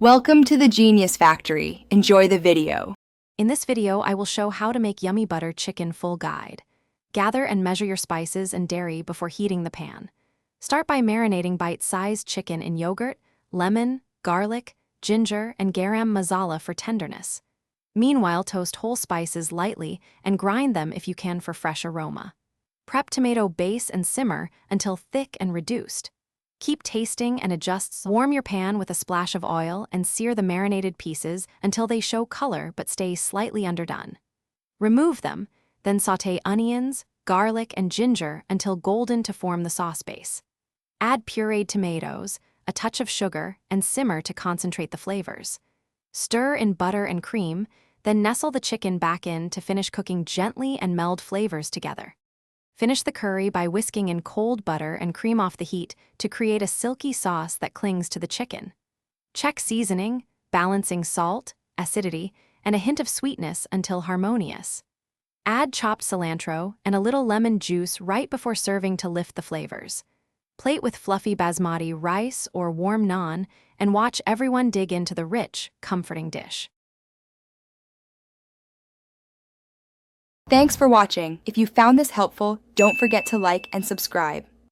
Welcome to the Genius Factory. Enjoy the video. In this video, I will show how to make yummy butter chicken full guide. Gather and measure your spices and dairy before heating the pan. Start by marinating bite-sized chicken in yogurt, lemon, garlic, ginger, and garam masala for tenderness. Meanwhile, toast whole spices lightly and grind them if you can for fresh aroma. Prep tomato base and simmer until thick and reduced. Keep tasting and adjust. Warm your pan with a splash of oil and sear the marinated pieces until they show color but stay slightly underdone. Remove them, then sauté onions, garlic, and ginger until golden to form the sauce base. Add pureed tomatoes, a touch of sugar, and simmer to concentrate the flavors. Stir in butter and cream, then nestle the chicken back in to finish cooking gently and meld flavors together. Finish the curry by whisking in cold butter and cream off the heat to create a silky sauce that clings to the chicken. Check seasoning, balancing salt, acidity, and a hint of sweetness until harmonious. Add chopped cilantro and a little lemon juice right before serving to lift the flavors. Plate with fluffy basmati rice or warm naan and watch everyone dig into the rich, comforting dish. Thanks for watching. If you found this helpful, don't forget to like and subscribe.